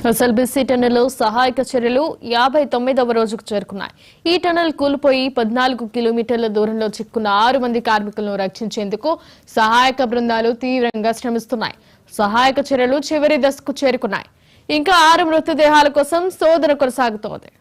SLBC టన్నెల్లో సహాయక చర్యలు 59వ రోజుకు చేరుకున్నాయి. ఈ టన్నెల్ కూలిపోయి 14 కిలోమీటర్ల దూరంలో చిక్కున్న 6 మంది కార్మికులను రక్షించేందుకు సహాయక బృందాలు తీవ్రంగా శ్రమిస్తున్నాయి. సహాయక చర్యలు చివరి దశకు చేరుకున్నాయి. ఇంకా 6 మృతదేహాల కోసం శోధన కొనసాగుతోంది.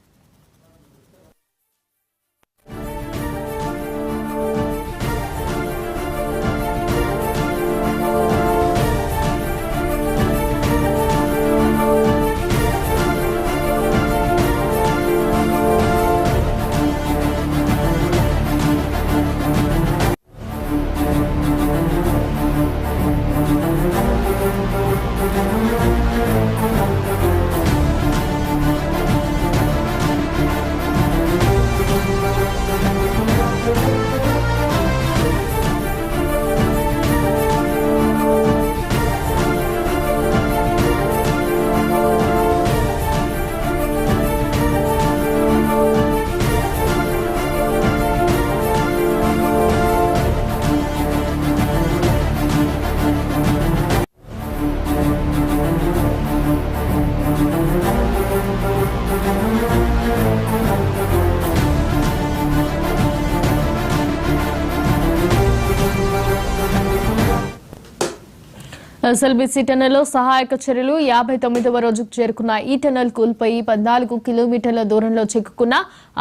ఎస్ఎల్బీసీ టన్నెల్లో సహాయక చర్యలు 59వ రోజుకు చేరుకున్న ఈ టన్నెల్ కూల్పోయి 14 కిలోమీటర్ల దూరంలో చిక్కుకున్న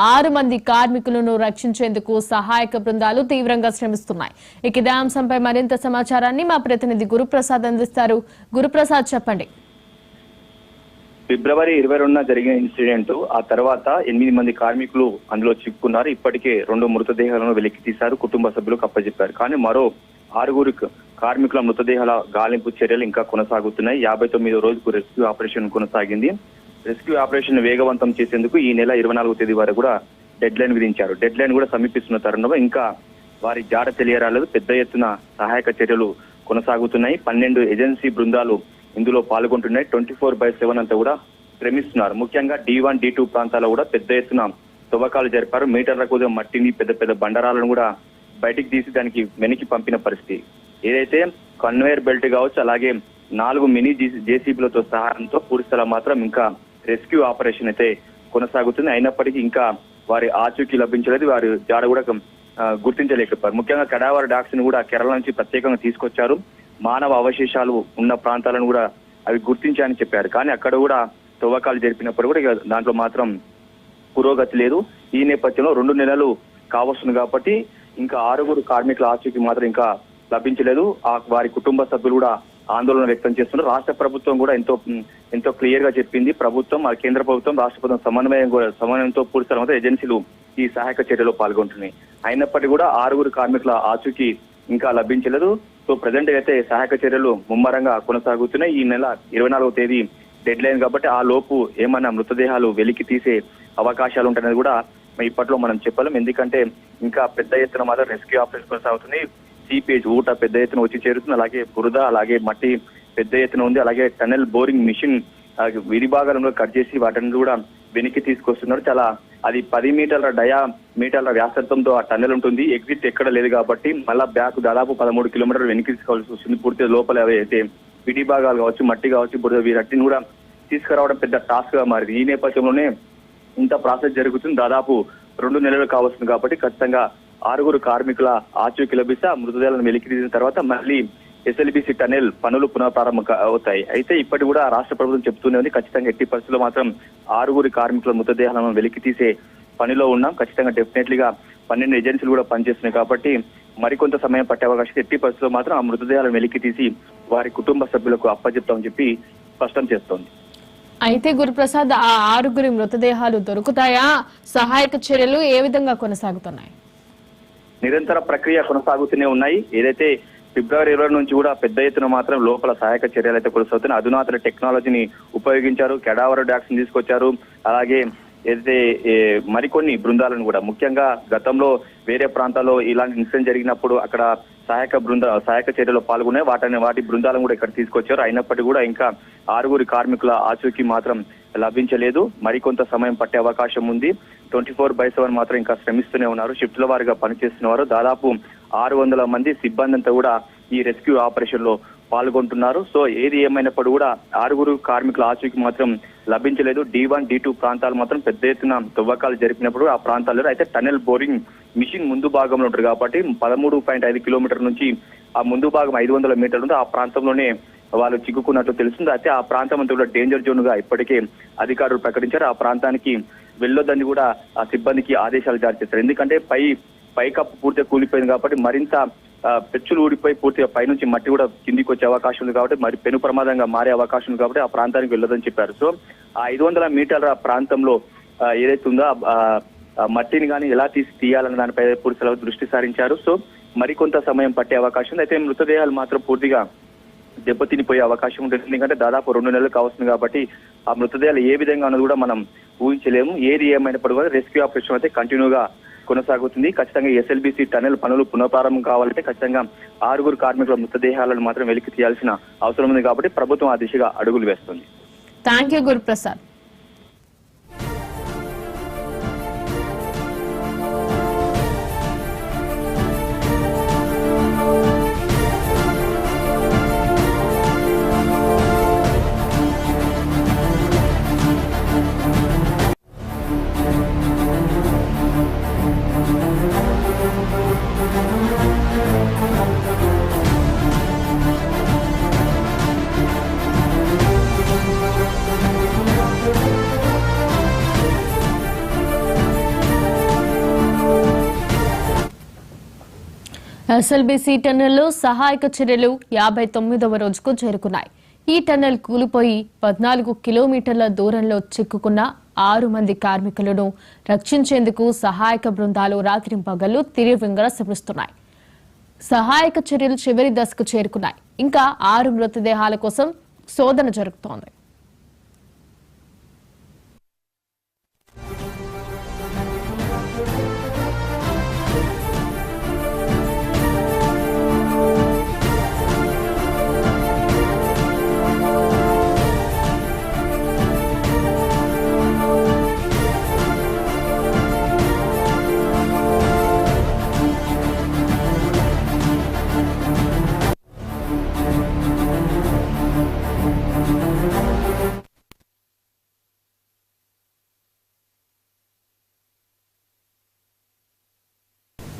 6 మంది కార్మికులను రక్షించేందుకు సహాయక బృందాలు తీవ్రంగా శ్రమిస్తున్నాయి. ఇదే అంశంపై మరింత సమాచారాన్ని మా ప్రతినిధి గురుప్రసాద్ అందిస్తారు. గురుప్రసాద్, చెప్పండి. ఫిబ్రవరి 22న జరిగిన ఇన్సిడెంట్ ఆ తర్వాత 8 మంది కార్మికులు అందులో చిక్కుకున్నారు. ఇప్పటికే 2 మృతదేహాలను వెలికి తీశారు, కుటుంబ సభ్యులకు అప్పచెప్పారు. కానీ మరో 6 కార్మికుల మృతదేహాల గాలింపు చర్యలు ఇంకా కొనసాగుతున్నాయి. 59వ రోజుకు రెస్క్యూ ఆపరేషన్ కొనసాగింది. రెస్క్యూ ఆపరేషన్ వేగవంతం చేసేందుకు ఈ నెల 24వ తేదీ వరకు కూడా డెడ్ లైన్ విధించారు. డెడ్ లైన్ కూడా సమీపిస్తున్న తరుణంలో ఇంకా వారి జాడ తెలియరాలేదు. పెద్ద ఎత్తున సహాయక చర్యలు కొనసాగుతున్నాయి. 12 ఏజెన్సీ బృందాలు ఇందులో పాల్గొంటున్నాయి. 24/7 అంతా కూడా శ్రమిస్తున్నారు. ముఖ్యంగా D1, D2 ప్రాంతాల్లో కూడా పెద్ద ఎత్తున తవ్వకాలు జరిపారు. మీటర్ల కొద్దిగా మట్టిని, పెద్ద పెద్ద బండరాలను కూడా బయటికి తీసి దానికి వెనక్కి పంపిన పరిస్థితి. ఏదైతే కన్వేయర్ బెల్ట్ కావచ్చు, అలాగే 4 మినీ జేసీబీలతో సహాయంతో పూర్తి స్థలం మాత్రం ఇంకా రెస్క్యూ ఆపరేషన్ అయితే కొనసాగుతుంది. అయినప్పటికీ ఇంకా వారి ఆచూకీ లభించలేదు, వారి జాడ కూడా గుర్తించలేకపోయారు. ముఖ్యంగా కడావర్ డాక్స్ ని కూడా కేరళ నుంచి ప్రత్యేకంగా తీసుకొచ్చారు. మానవ అవశేషాలు ఉన్న ప్రాంతాలను కూడా అవి గుర్తించాయని చెప్పారు. కానీ అక్కడ కూడా తవ్వకాలు జరిపినప్పుడు కూడా దాంట్లో మాత్రం పురోగతి లేదు. ఈ నేపథ్యంలో 2 నెలలు కావస్తుంది కాబట్టి ఇంకా 6 కార్మికుల ఆచూకీ మాత్రం ఇంకా లభించలేదు. వారి కుటుంబ సభ్యులు కూడా ఆందోళన వ్యక్తం చేస్తున్నారు. రాష్ట్ర ప్రభుత్వం కూడా ఎంతో క్లియర్ గా చెప్పింది. ప్రభుత్వం, కేంద్ర ప్రభుత్వం, రాష్ట్ర ప్రభుత్వం సమన్వయంతో పూర్తి స్థలంతో ఏజెన్సీలు ఈ సహాయక చర్యలో పాల్గొంటున్నాయి. అయినప్పటికీ కూడా 6 కార్మికుల ఆచూకీ ఇంకా లభించలేదు. సో ప్రజెంట్ అయితే సహాయక చర్యలు ముమ్మరంగా కొనసాగుతున్నాయి. ఈ నెల 24వ తేదీ డెడ్ లైన్ కాబట్టి ఆ లోపు ఏమన్నా మృతదేహాలు వెలికి తీసే అవకాశాలు ఉంటాయనేది కూడా ఇప్పట్లో మనం చెప్పలేం. ఎందుకంటే ఇంకా పెద్ద ఎత్తున మాత్రం రెస్క్యూ ఆపరేషన్ కొనసాగుతుంది. సీపేజ్ ఊట పెద్ద ఎత్తున వచ్చి చేరుతుంది. అలాగే బురద, అలాగే మట్టి పెద్ద ఎత్తున ఉంది. అలాగే టన్నెల్ బోరింగ్ మిషన్ విడిభాగాలను కట్ చేసి వాటిని కూడా వెనక్కి తీసుకొస్తున్నారు. చాలా అది 10 మీటర్ల వ్యాసత్వంతో ఆ టన్నెల్ ఉంటుంది. ఎగ్జిట్ ఎక్కడ లేదు కాబట్టి మళ్ళా బ్యాక్ దాదాపు 13 కిలోమీటర్లు వెనక్కి తీసుకోవాల్సి వస్తుంది. పూర్తిగా లోపల అయితే విడిభాగాలు కావచ్చు, మట్టి కావచ్చు, బురద వీరట్టిని కూడా తీసుకురావడం పెద్ద టాస్క్ గా మారింది. ఈ నేపథ్యంలోనే ఇంత ప్రాసెస్ జరుగుతుంది. దాదాపు 2 నెలలు కావస్తుంది కాబట్టి ఖచ్చితంగా 6 కార్మికుల ఆచూకీ లభిస్తే ఆ మృతదేహాలను వెలికి తీసిన తర్వాత మళ్ళీ ఎస్ఎల్బీసీ టన్నెల్ పనులు పునఃప్రారంభం అవుతాయి. అయితే ఇప్పటి కూడా రాష్ట్ర ప్రభుత్వం చెప్తూనే ఉంది, ఖచ్చితంగా ఎట్టి పరిస్థితుల్లో మాత్రం 6 కార్మికుల మృతదేహాలను వెలికి తీసే పనిలో ఉన్నాం. ఖచ్చితంగా డెఫినెట్లీగా 12 ఏజెన్సీలు కూడా పనిచేస్తున్నాయి కాబట్టి మరికొంత సమయం పట్టే అవకాశం, ఎట్టి పరిస్థితుల్లో మాత్రం ఆ మృతదేహాలను వెలికి తీసి వారి కుటుంబ సభ్యులకు అప్పచెప్తామని చెప్పి స్పష్టం చేస్తోంది. అయితే గురుప్రసాద్, ఆ 6 మృతదేహాలు దొరుకుతాయా? సహాయక చర్యలు ఏ విధంగా కొనసాగుతున్నాయి? నిరంతర ప్రక్రియ కొనసాగుతూనే ఉన్నాయి. ఏదైతే ఫిబ్రవరి 20 నుంచి కూడా పెద్ద ఎత్తున మాత్రం లోపల సహాయక చర్యలు అయితే కొనసాగుతున్నాయి. అధునాతన టెక్నాలజీని ఉపయోగించారు. కెడావర్ డాక్స్ ని తీసుకొచ్చారు. అలాగే ఏదైతే మరికొన్ని బృందాలను కూడా, ముఖ్యంగా గతంలో వేరే ప్రాంతాల్లో ఇలాంటి ఇన్సిడెంట్ జరిగినప్పుడు అక్కడ సహాయక చర్యలో పాల్గొనే వాటి బృందాలను కూడా ఇక్కడ తీసుకొచ్చారు. అయినప్పటికీ కూడా ఇంకా 6 కార్మికుల ఆచూకీ మాత్రం లభించలేదు. మరికొంత సమయం పట్టే అవకాశం ఉంది. 24/7 మాత్రం ఇంకా శ్రమిస్తూనే ఉన్నారు. షిఫ్ట్ల వారిగా పనిచేస్తున్నారు. దాదాపు 600 మంది సిబ్బంది అంతా కూడా ఈ రెస్క్యూ ఆపరేషన్ లో పాల్గొంటున్నారు. సో ఏది ఏమైనప్పుడు కూడా 6 కార్మికుల ఆచూకీ మాత్రం లభించలేదు. D1, D2 ప్రాంతాలు మాత్రం పెద్ద ఎత్తున తవ్వకాలు జరిపినప్పుడు ఆ ప్రాంతాల్లో అయితే టనెల్ బోరింగ్ మిషన్ ముందు భాగంలో ఉంటుంది కాబట్టి 13.5 కిలోమీటర్ల నుంచి ఆ ముందు భాగం 500 మీటర్లు ఉంది. ఆ ప్రాంతంలోనే వాళ్ళు చిక్కుకున్నట్లు తెలుస్తుంది. అయితే ఆ ప్రాంతం అంతా కూడా డేంజర్ జోన్ గా ఇప్పటికే అధికారులు ప్రకటించారు. ఆ ప్రాంతానికి వెళ్ళొద్దని కూడా ఆ సిబ్బందికి ఆదేశాలు జారీ చేశారు. ఎందుకంటే పైకప్పు పూర్తిగా కూలిపోయింది కాబట్టి మరింత పెచ్చులు ఊడిపోయి పూర్తిగా పైనుంచి మట్టి కూడా కిందికి వచ్చే అవకాశం ఉంది కాబట్టి మరి పెను ప్రమాదంగా మారే అవకాశం ఉంది కాబట్టి ఆ ప్రాంతానికి వెళ్ళొద్దని చెప్పారు. సో ఆ 500 మీటర్ల ప్రాంతంలో ఏదైతే ఉందో మట్టిని కానీ ఎలా తీయాలన్న దానిపై పోలీసులు దృష్టి సారించారు. సో మరికొంత సమయం పట్టే అవకాశం ఉంది. అయితే మృతదేహాలు మాత్రం పూర్తిగా దెబ్బతినిపోయే అవకాశం ఉంటుంది. ఎందుకంటే దాదాపు 2 నెలలు కావస్తుంది కాబట్టి ఆ మృతదేహాలు ఏ విధంగా ఉన్నది కూడా మనం ఊహించలేము. ఏది ఏమైనప్పుడు కూడా రెస్క్యూ ఆపరేషన్ అయితే కంటిన్యూగా కొనసాగుతుంది. ఖచ్చితంగా SLBC టనెల్ పనులు పునఃప్రారంభం కావాలంటే ఖచ్చితంగా 6 కార్మికుల మృతదేహాలను మాత్రం వెలికి తీయాల్సిన అవసరం ఉంది కాబట్టి ప్రభుత్వం ఆ దిశగా అడుగులు వేస్తుంది. Thank you Guruprasad. SLBC టన్నెల్లో సహాయక చర్యలు 59వ రోజుకు చేరుకున్నాయి. ఈ టన్నెల్ కూలిపోయి 14 కిలోమీటర్ల దూరంలో చిక్కుకున్న 6 మంది కార్మికులను రక్షించేందుకు సహాయక బృందాలు రాత్రింపగళ్లు తీవ్రంగా శ్రమిస్తున్నాయి. సహాయక చర్యలు చివరి దశకు చేరుకున్నాయి. ఇంకా 6 మృతదేహాల కోసం శోధన జరుగుతోంది.